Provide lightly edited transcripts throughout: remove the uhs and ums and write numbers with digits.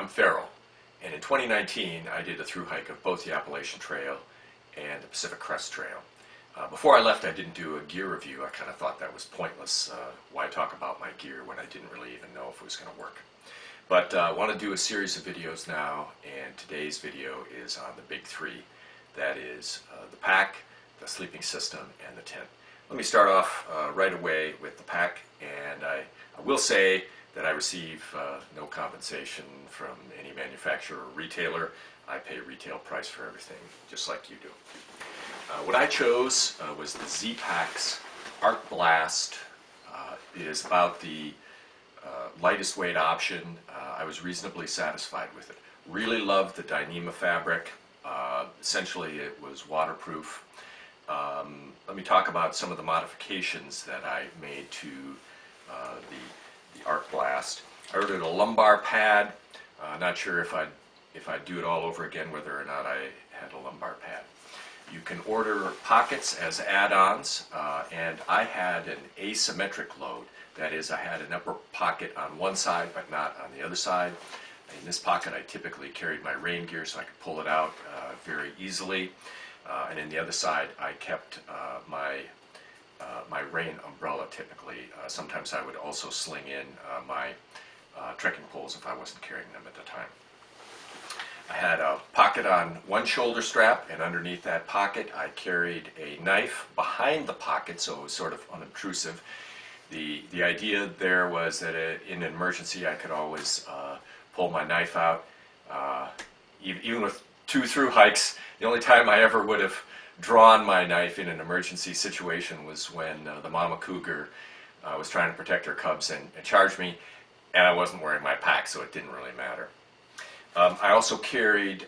I'm Farrell, and in 2019 I did a through hike of both the Appalachian Trail and the Pacific Crest Trail. Before I left, I didn't do a gear review. I kind of thought that was pointless. Why talk about my gear when I didn't really even know if it was going to work? But I want to do a series of videos now, and today's video is on the big three. That is the pack, the sleeping system, and the tent. Let me start off right away with the pack, and I will say that I receive no compensation from any manufacturer or retailer. I pay retail price for everything, just like you do. What I chose was the Zpacks Art Blast. It is about the lightest weight option. I was reasonably satisfied with it. Really loved the Dyneema fabric. Essentially it was waterproof. Let me talk about some of the modifications that I made to the Art Blast. I ordered a lumbar pad. Not sure if I'd do it all over again, whether or not I had a lumbar pad. You can order pockets as add-ons, and I had an asymmetric load. That is, I had an upper pocket on one side but not on the other side. In this pocket I typically carried my rain gear so I could pull it out very easily. And in the other side I kept my rain umbrella typically. Sometimes I would also sling in my trekking poles if I wasn't carrying them at the time. I had a pocket on one shoulder strap, and underneath that pocket I carried a knife behind the pocket, so it was sort of unobtrusive. The idea there was that in an emergency I could always pull my knife out. Even with 2 through hikes, the only time I ever would have drawn my knife in an emergency situation was when the mama cougar was trying to protect her cubs and charged me, and I wasn't wearing my pack, so it didn't really matter. I also carried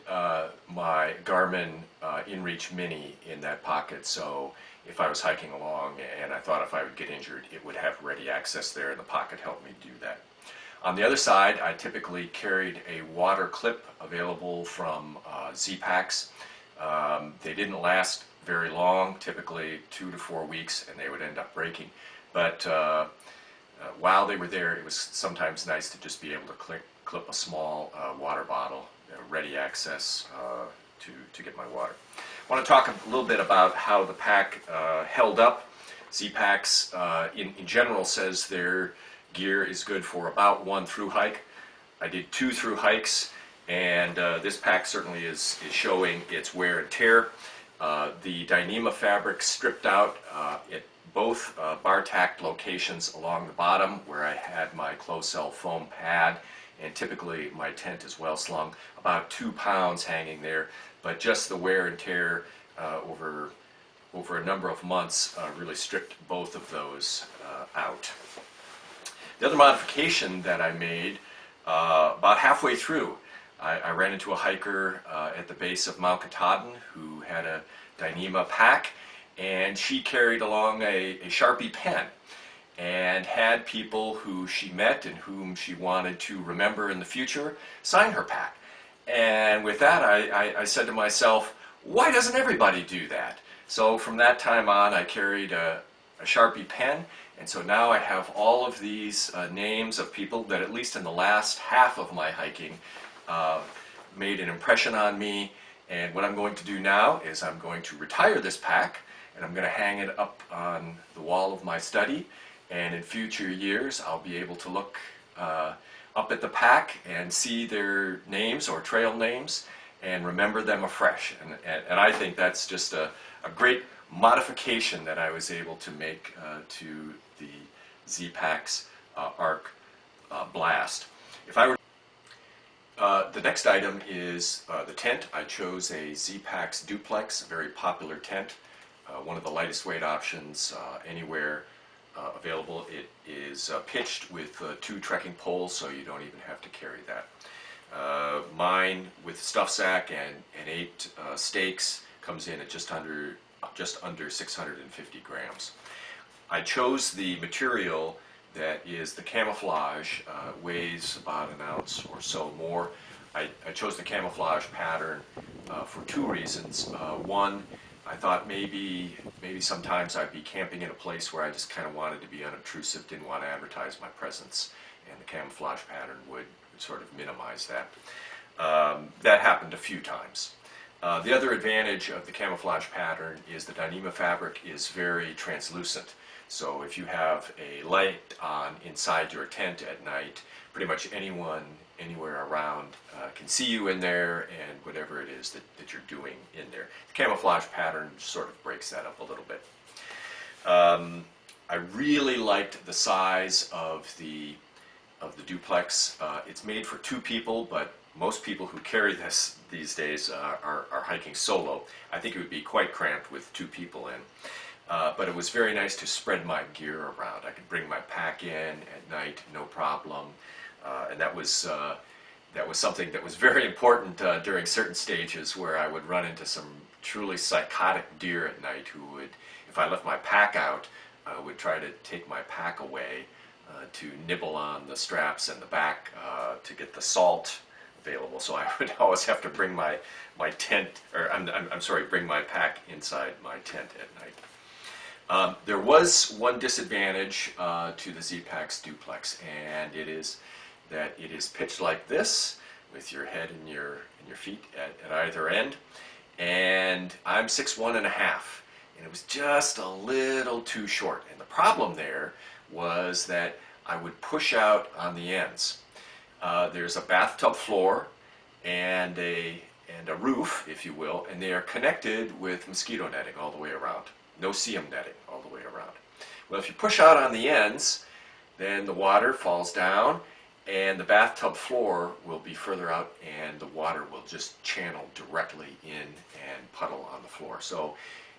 my Garmin InReach Mini in that pocket, so if I was hiking along and I thought if I would get injured, it would have ready access there, and the pocket helped me do that. On the other side, I typically carried a water clip available from Zpacks. They didn't last very long, typically 2 to 4 weeks, and they would end up breaking. But while they were there, it was sometimes nice to just be able to clip a small water bottle, ready access to get my water. I want to talk a little bit about how the pack held up. Zpacks in general says their gear is good for about 1 through hike. I did 2 through hikes, and this pack certainly is showing its wear and tear. The Dyneema fabric stripped out at both bar tack locations along the bottom where I had my closed cell foam pad, and typically my tent is well slung, about 2 pounds hanging there, but just the wear and tear over a number of months really stripped both of those out. The other modification that I made about halfway through, I ran into a hiker at the base of Mount Katahdin who had a Dyneema pack, and she carried along a Sharpie pen and had people who she met and whom she wanted to remember in the future sign her pack. And with that I said to myself, why doesn't everybody do that? So from that time on I carried a Sharpie pen, and so now I have all of these names of people that at least in the last half of my hiking made an impression on me. And what I'm going to do now is I'm going to retire this pack, and I'm going to hang it up on the wall of my study, and in future years I'll be able to look up at the pack and see their names or trail names and remember them afresh. And I think that's just a great modification that I was able to make to the Zpacks Art Blast. If I were the next item is the tent. I chose a Zpacks Duplex, a very popular tent, one of the lightest weight options anywhere available. It is pitched with 2 trekking poles, so you don't even have to carry that. Mine with stuff sack and 8 stakes comes in at just under 650 grams. I chose the material that is the camouflage, weighs about an ounce or so more. I chose the camouflage pattern for 2 reasons. One, I thought maybe sometimes I'd be camping in a place where I just kind of wanted to be unobtrusive, didn't want to advertise my presence, and the camouflage pattern would sort of minimize that. That happened a few times. The other advantage of the camouflage pattern is the Dyneema fabric is very translucent. So if you have a light on inside your tent at night, pretty much anyone anywhere around can see you in there and whatever it is that you're doing in there. The camouflage pattern sort of breaks that up a little bit. I really liked the size of the duplex. It's made for 2 people, but most people who carry this these days are hiking solo. I think it would be quite cramped with 2 people in. But it was very nice to spread my gear around. I could bring my pack in at night, no problem. And that was something that was very important during certain stages where I would run into some truly psychotic deer at night who would, if I left my pack out, would try to take my pack away to nibble on the straps and the back to get the salt available. So I would always have to bring my tent, or bring my pack inside my tent at night. There was one disadvantage to the Zpacks Duplex, and it is that it is pitched like this, with your head and your feet at either end. And I'm 6'1.5", and it was just a little too short. And the problem there was that I would push out on the ends. There's a bathtub floor and a roof, if you will, and they are connected with mosquito netting all the way around. No CM netting all the way around. Well, if you push out on the ends, then the water falls down and the bathtub floor will be further out and the water will just channel directly in and puddle on the floor. So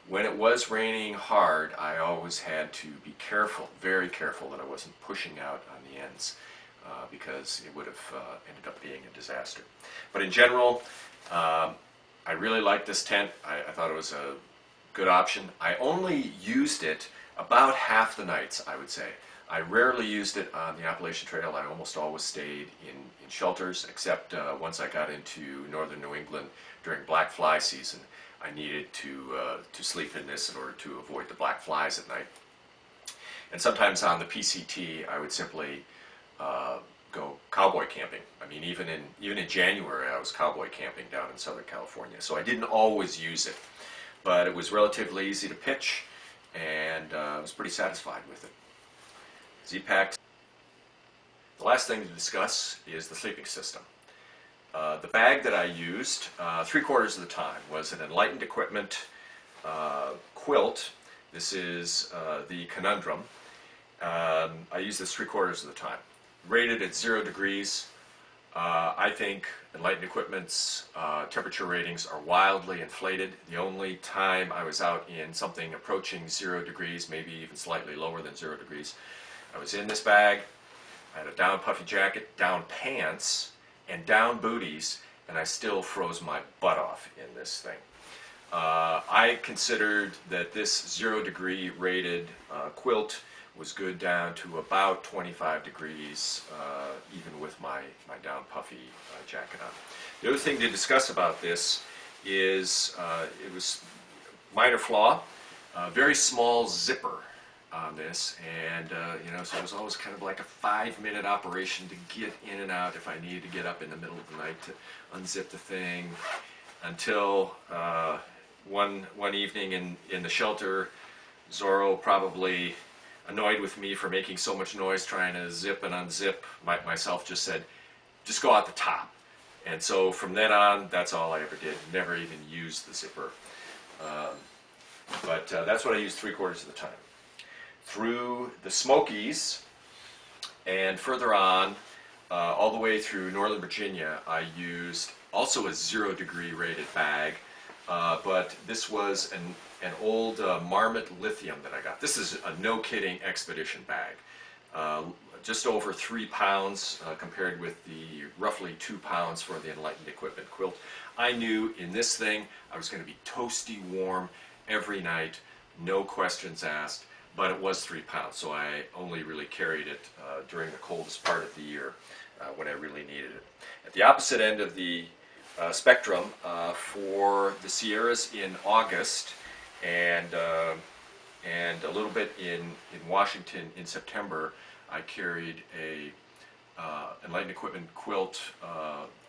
when it was raining hard, I always had to be careful, very careful, that I wasn't pushing out on the ends because it would have ended up being a disaster. But in general, I really liked this tent. I thought it was a good option. I only used it about half the nights, I would say. I rarely used it on the Appalachian Trail. I almost always stayed in shelters, except once I got into northern New England during black fly season. I needed to sleep in this in order to avoid the black flies at night. And sometimes on the PCT, I would simply go cowboy camping. I mean, even in January, I was cowboy camping down in Southern California. So I didn't always use it, but it was relatively easy to pitch, and I was pretty satisfied with it. Zpacks. The last thing to discuss is the sleeping system. The bag that I used 3/4 of the time was an Enlightened Equipment quilt. This is the Conundrum. I use this 3/4 of the time. Rated at 0 degrees. I think Enlightened Equipment's temperature ratings are wildly inflated. The only time I was out in something approaching 0 degrees, maybe even slightly lower than 0 degrees, I was in this bag. I had a down puffy jacket, down pants, and down booties, and I still froze my butt off in this thing. I considered that this 0 degree rated quilt was good down to about 25 degrees, even with my down puffy jacket on. The other thing to discuss about this is it was minor flaw, very small zipper on this, and so it was always kind of like a 5-minute operation to get in and out if I needed to get up in the middle of the night to unzip the thing, until one evening in the shelter, Zorro, probably annoyed with me for making so much noise trying to zip and unzip myself, just said, just go out the top. And so from then on, that's all I ever did. Never even used the zipper. But that's what I used 3/4 of the time. Through the Smokies and further on, all the way through Northern Virginia, I used also a 0 degree rated bag, but this was an old Marmot lithium that I got. This is a no-kidding expedition bag. Just over 3 pounds compared with the roughly 2 pounds for the Enlightened Equipment quilt. I knew in this thing I was going to be toasty warm every night, no questions asked. But it was 3 pounds, so I only really carried it during the coldest part of the year when I really needed it. At the opposite end of the spectrum, for the Sierras in August, and a little bit in Washington in September. I carried a Enlightened Equipment quilt.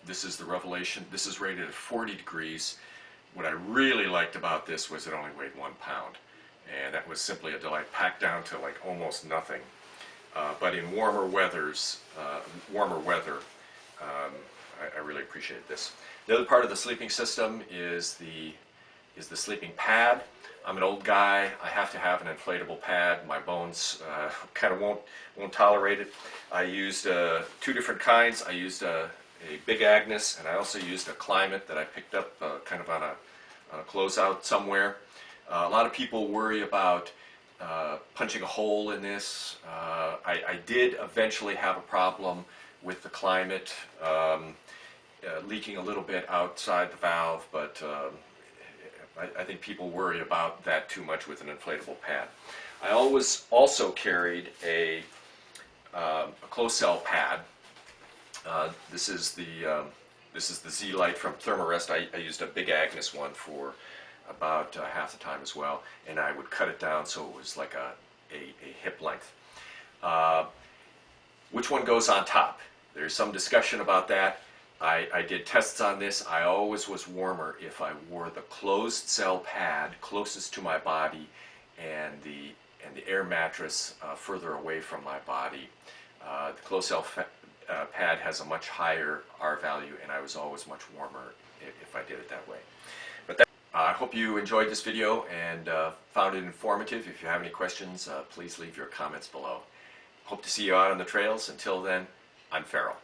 This is the Revelation. This is rated at 40 degrees. What I really liked about this was it only weighed 1 pound, and that was simply a delight, packed down to like almost nothing. But in warmer weather, I really appreciate this. The other part of the sleeping system is the sleeping pad. I'm an old guy. I have to have an inflatable pad. My bones kind of won't tolerate it. I used 2 different kinds. I used a Big Agnes, and I also used a Climate that I picked up kind of on a closeout somewhere. A lot of people worry about punching a hole in this. I did eventually have a problem with the Climate leaking a little bit outside the valve, but I think people worry about that too much with an inflatable pad. I always also carried a closed cell pad. This is the Z-Lite from Thermarest. I used a Big Agnes one for about half the time as well, and I would cut it down so it was like a hip length. Which one goes on top? There's some discussion about that. I did tests on this. I always was warmer if I wore the closed cell pad closest to my body and the air mattress further away from my body. The closed cell pad has a much higher R value, and I was always much warmer if I did it that way. But I hope you enjoyed this video and found it informative. If you have any questions, please leave your comments below. Hope to see you out on the trails. Until then, I'm Farrell.